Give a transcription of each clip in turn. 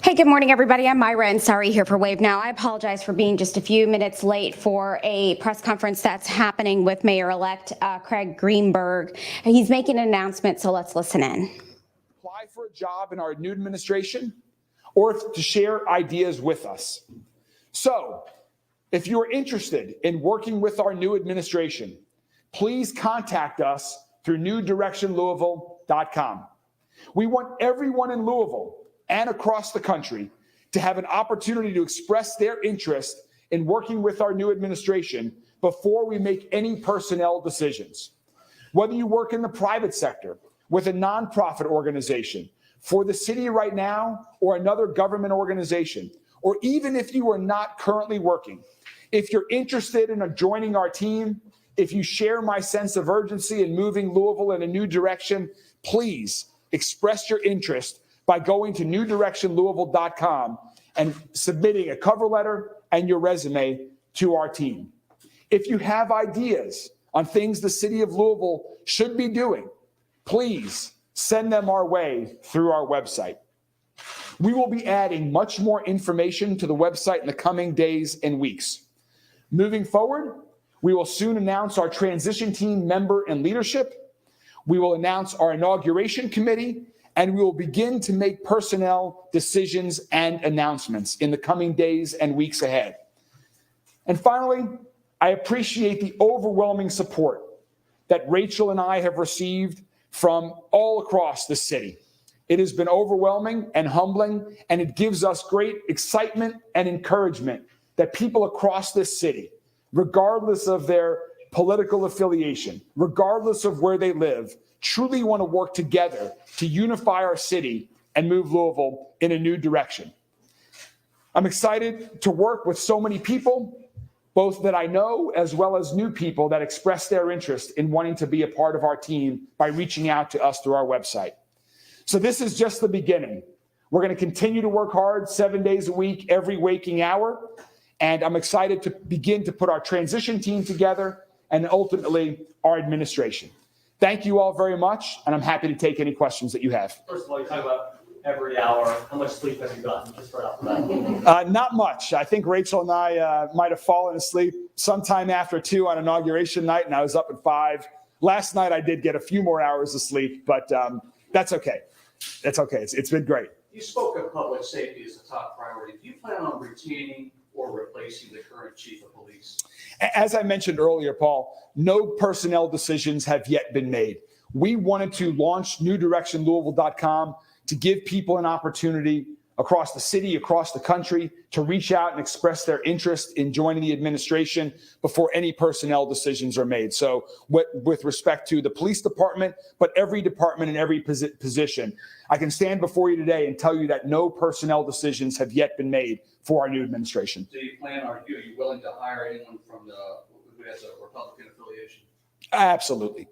Hey, good morning, everybody. I'm Myra Ansari here for Wave Now. I apologize for being just a few minutes late for a press conference that's happening with Mayor-elect Craig Greenberg. He's making an announcement, so let's listen in. Apply for a job in our new administration or to share ideas with us. So, if you're interested in working with our new administration, please contact us through newdirectionlouisville.com. We want everyone in Louisville and across the country to have an opportunity to express their interest in working with our new administration before we make any personnel decisions. Whether you work in the private sector, with a nonprofit organization, for the city right now, or another government organization, or even if you are not currently working, if you're interested in joining our team, if you share my sense of urgency in moving Louisville in a new direction, please express your interest by going to newdirectionlouisville.com and submitting a cover letter and your resume to our team. If you have ideas on things the city of Louisville should be doing, please send them our way through our website. We will be adding much more information to the website in the coming days and weeks. Moving forward, we will soon announce our transition team member and leadership. We will announce our inauguration committee, and we will begin to make personnel decisions and announcements in the coming days and weeks ahead. And finally, I appreciate the overwhelming support that Rachel and I have received from all across the city. It has been overwhelming and humbling, and it gives us great excitement and encouragement that people across this city, regardless of their political affiliation, regardless of where they live, truly want to work together to unify our city and move Louisville in a new direction. I'm excited to work with so many people, both that I know as well as new people that express their interest in wanting to be a part of our team by reaching out to us through our website. So this is just the beginning. We're going to continue to work hard 7 days a week, every waking hour. And I'm excited to begin to put our transition team together and ultimately our administration. Thank you all very much, and I'm happy to take any questions that you have. First of all, you talk about every hour. How much sleep have you gotten just right off the bat? Not much. I think Rachel and I might have fallen asleep sometime after 2 on inauguration night, and I was up at 5. Last night I did get a few more hours of sleep, but that's okay. That's okay. It's been great. You spoke of public safety as a top priority. Do you plan on retaining or replacing the current chief of police? As I mentioned earlier, Paul, no personnel decisions have yet been made. We wanted to launch newdirectionlouisville.com to give people an opportunity across the city, across the country, to reach out and express their interest in joining the administration before any personnel decisions are made. So with respect to the police department, but every department and every position, I can stand before you today and tell you that no personnel decisions have yet been made for our new administration. Do you plan, are you willing to hire anyone from who has a Republican affiliation? Absolutely.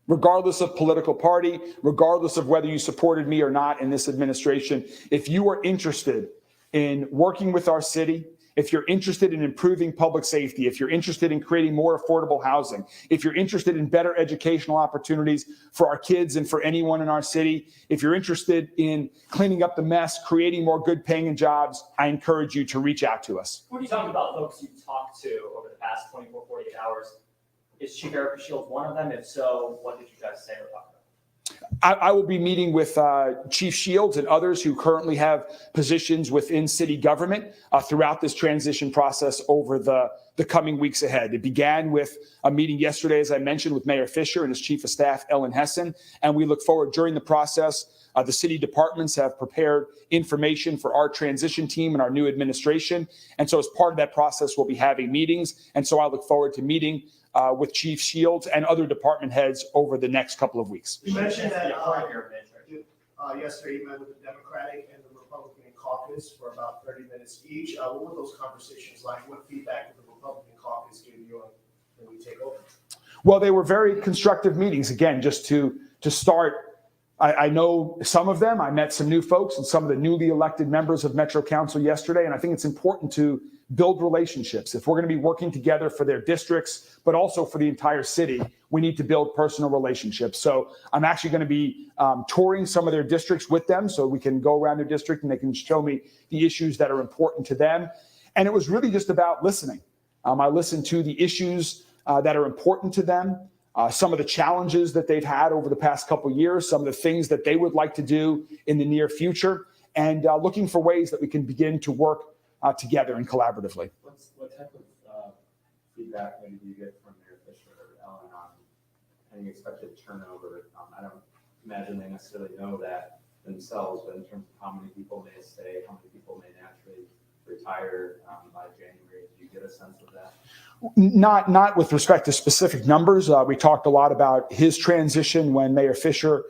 Regardless of political party, regardless of whether you supported me or not in this administration, if you are interested in working with our city, if you're interested in improving public safety, if you're interested in creating more affordable housing, if you're interested in better educational opportunities for our kids and for anyone in our city, if you're interested in cleaning up the mess, creating more good paying jobs, I encourage you to reach out to us. When you talk about folks you talked to over the past 24, 48 hours, is Chief Eric Shields one of them? If so, what did you guys say or talk about? I will be meeting with Chief Shields and others who currently have positions within city government throughout this transition process over the coming weeks ahead. It began with a meeting yesterday, as I mentioned, with Mayor Fisher and his Chief of Staff, Ellen Hessen, and we look forward during the process. The city departments have prepared information for our transition team and our new administration. And so as part of that process, we'll be having meetings. And so I look forward to meeting with Chief Shields and other department heads over the next couple of weeks. You mentioned that yesterday you met with the Democratic and the Republican caucus for about 30 minutes each. What were those conversations like? What feedback did the Republican caucus give you when we take over? Well, they were very constructive meetings. Again, just to start, I know some of them. I met some new folks and some of the newly elected members of Metro Council yesterday, and I think it's important to build relationships. If we're going to be working together for their districts, but also for the entire city, we need to build personal relationships. So I'm actually going to be touring some of their districts with them so we can go around their district and they can show me the issues that are important to them. And it was really just about listening. I listened to the issues that are important to them, some of the challenges that they've had over the past couple of years, some of the things that they would like to do in the near future, and looking for ways that we can begin to work together and collaboratively. What type of feedback maybe do you get from Mayor Fisher or Ellen on any expected turnover? I don't imagine they necessarily know that themselves, but in terms of how many people may stay, how many people may naturally retire by January, do you get a sense of that? Not with respect to specific numbers. We talked a lot about his transition when Mayor Fisher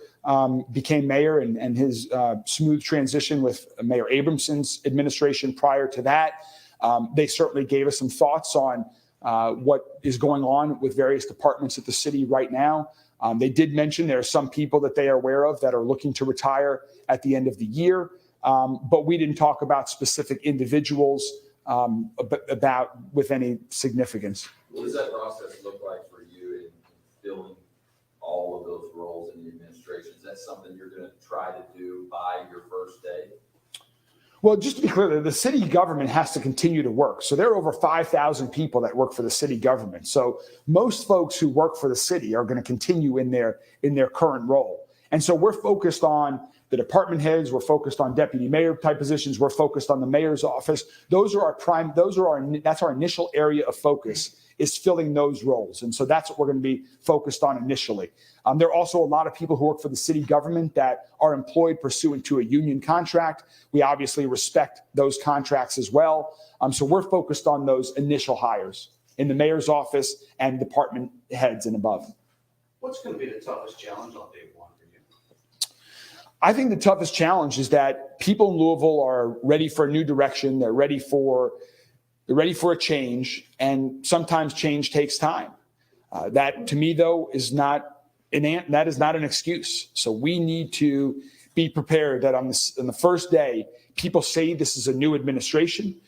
became mayor and his smooth transition with Mayor Abramson's administration prior to that. They certainly gave us some thoughts on what is going on with various departments at the city right now. They did mention there are some people that they are aware of that are looking to retire at the end of the year, but we didn't talk about specific individuals about with any significance. What does that process look like for you in filling all of those roles in the administration? Is that something you're going to try to do by your first day? Well, just to be clear, the city government has to continue to work. So there are over 5,000 people that work for the city government. So most folks who work for the city are going to continue in their current role. And so we're focused on the department heads. We're focused on deputy mayor type positions. We're focused on the mayor's office. That's our initial area of focus, is filling those roles. And so that's what we're going to be focused on initially. There are also a lot of people who work for the city government that are employed pursuant to a union contract. We obviously respect those contracts as well. So we're focused on those initial hires in the mayor's office and department heads and above. What's going to be the toughest challenge on day one for you? I think the toughest challenge is that people in Louisville are ready for a new direction. They're ready for a change, and sometimes change takes time. That, to me, though, is not an excuse. So we need to be prepared that on the first day, people say this is a new administration.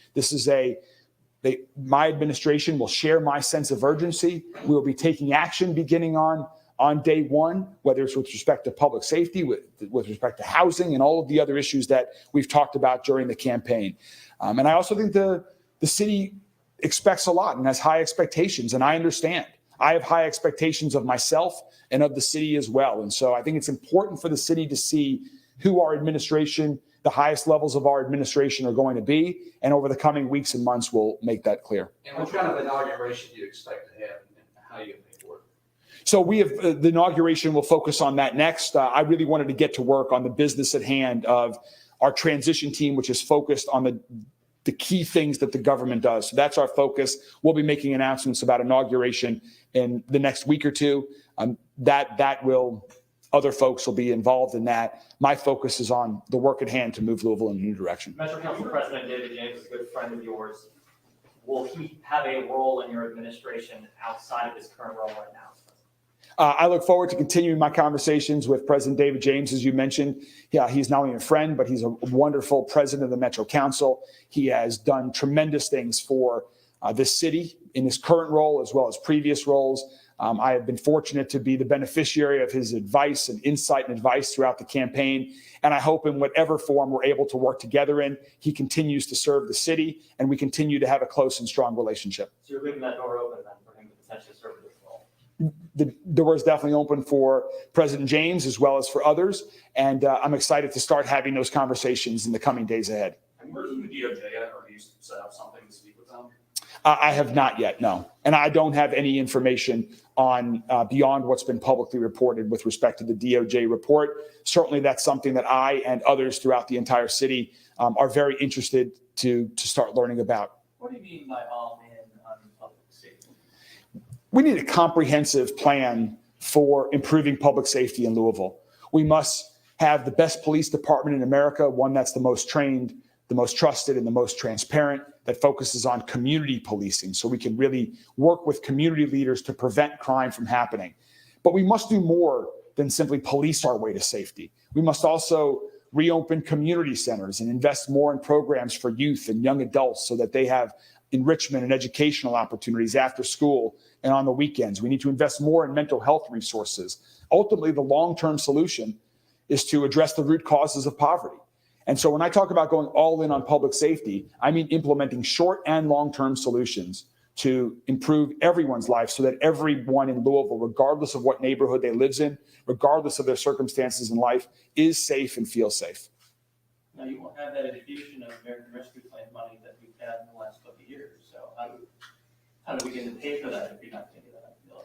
My administration will share my sense of urgency. We will be taking action beginning on day one, whether it's with respect to public safety, with respect to housing, and all of the other issues that we've talked about during the campaign. And I also think the city expects a lot and has high expectations, and I understand. I have high expectations of myself and of the city as well. And so I think it's important for the city to see who our administration, the highest levels of our administration, are going to be. And over the coming weeks and months, we'll make that clear. And what kind of inauguration do you expect to have, and how you pay for it? So we have the inauguration will focus on that next. I really wanted to get to work on the business at hand of our transition team, which is focused on the key things that the government does. So that's our focus. We'll be making announcements about inauguration in the next week or two. Other folks will be involved in that. My focus is on the work at hand to move Louisville in a new direction. Metro Council President David James is a good friend of yours. Will he have a role in your administration outside of his current role right now? I look forward to continuing my conversations with President David James, as you mentioned. Yeah, he's not only a friend, but he's a wonderful president of the Metro Council. He has done tremendous things for this city in his current role as well as previous roles. I have been fortunate to be the beneficiary of his advice and insight and advice throughout the campaign. And I hope in whatever form we're able to work together in, he continues to serve the city and we continue to have a close and strong relationship. So you're leaving that door open then for him to potentially serve this role? The door is definitely open for President James as well as for others. And I'm excited to start having those conversations in the coming days ahead. And where's the DOJ at, or do you set up something to speak with them? I have not yet, no. And I don't have any information on beyond what's been publicly reported with respect to the DOJ report. Certainly that's something that I and others throughout the entire city are very interested to start learning about. What do you mean by all in on public safety? We need a comprehensive plan for improving public safety in Louisville. We must have the best police department in America, one that's the most trained, the most trusted, and the most transparent, that focuses on community policing so we can really work with community leaders to prevent crime from happening. But we must do more than simply police our way to safety. We must also reopen community centers and invest more in programs for youth and young adults so that they have enrichment and educational opportunities after school and on the weekends. We need to invest more in mental health resources. Ultimately, the long-term solution is to address the root causes of poverty. And so when I talk about going all in on public safety, I mean implementing short and long-term solutions to improve everyone's life so that everyone in Louisville, regardless of what neighborhood they live in, regardless of their circumstances in life, is safe and feels safe. Now, you won't have that infusion of American Rescue Plan money that we've had in the last couple of years. So how do we get to pay for that if you're not going to get that $1 million?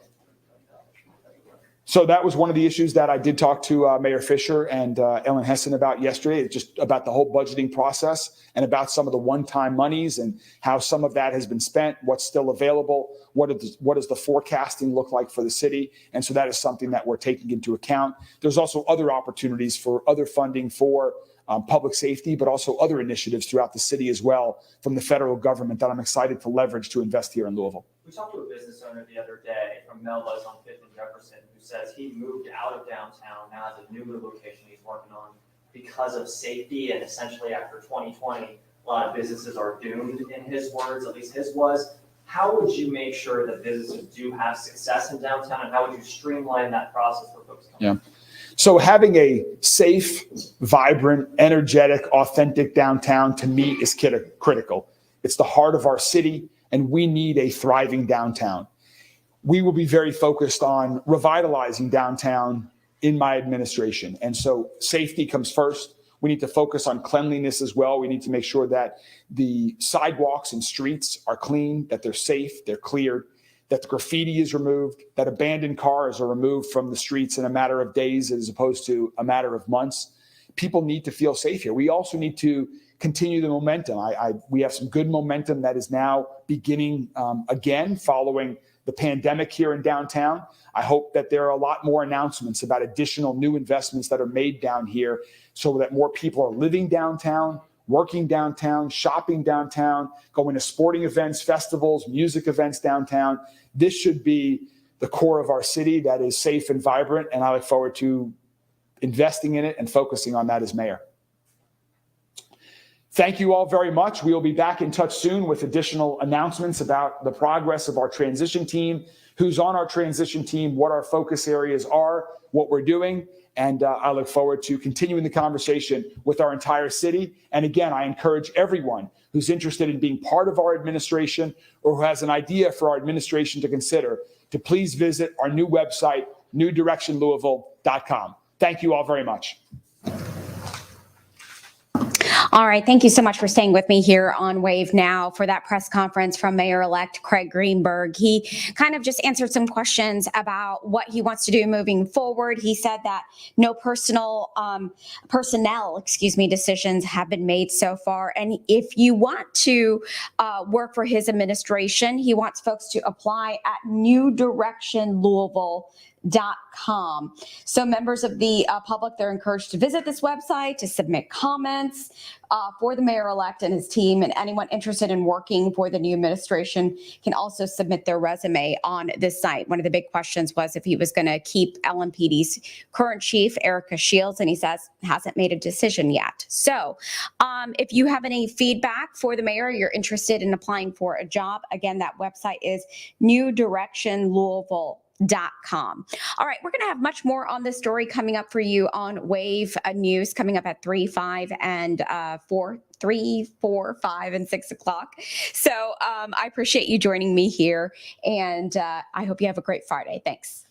So that was one of the issues that I did talk to Mayor Fisher and Ellen Hessen about yesterday, just about the whole budgeting process and about some of the one-time monies and how some of that has been spent, what's still available, what does the forecasting look like for the city. And so that is something that we're taking into account. There's also other opportunities for other funding for public safety, but also other initiatives throughout the city as well from the federal government that I'm excited to leverage to invest here in Louisville. We talked to a business owner the other day from Melba's on 5th and Jefferson who says he moved out of downtown, now has a newer location he's working on because of safety, and essentially after 2020, a lot of businesses are doomed in his words, at least his was. How would you make sure that businesses do have success in downtown, and how would you streamline that process for folks coming? Yeah. So having a safe, vibrant, energetic, authentic downtown to me is critical. It's the heart of our city, and we need a thriving downtown. We will be very focused on revitalizing downtown in my administration. And so safety comes first. We need to focus on cleanliness as well. We need to make sure that the sidewalks and streets are clean, that they're safe, they're cleared, that the graffiti is removed, that abandoned cars are removed from the streets in a matter of days as opposed to a matter of months. People need to feel safe here. We also need to continue the momentum. We have some good momentum that is now beginning again following the pandemic here in downtown. I hope that there are a lot more announcements about additional new investments that are made down here so that more people are living downtown, working downtown, shopping downtown, going to sporting events, festivals, music events downtown. This should be the core of our city that is safe and vibrant, and I look forward to investing in it and focusing on that as mayor. Thank you all very much. We will be back in touch soon with additional announcements about the progress of our transition team, who's on our transition team, what our focus areas are, what we're doing. And I look forward to continuing the conversation with our entire city. And again, I encourage everyone who's interested in being part of our administration or who has an idea for our administration to consider to please visit our new website, newdirectionlouisville.com. Thank you all very much. All right. Thank you so much for staying with me here on Wave Now for that press conference from Mayor-elect Craig Greenberg. He kind of just answered some questions about what he wants to do moving forward. He said that no personnel decisions have been made so far. And if you want to work for his administration, he wants folks to apply at newdirectionlouisville.com. So members of the public, they're encouraged to visit this website, to submit comments for the mayor-elect and his team, and anyone interested in working for the new administration can also submit their resume on this site. One of the big questions was if he was going to keep LMPD's current chief, Erica Shields, and he says hasn't made a decision yet. So if you have any feedback for the mayor, you're interested in applying for a job, again, that website is newdirectionlouisville.com. All right, we're going to have much more on this story coming up for you on Wave News coming up at 3, 5, and 4, 5, and 6 o'clock. So I appreciate you joining me here, and I hope you have a great Friday. Thanks.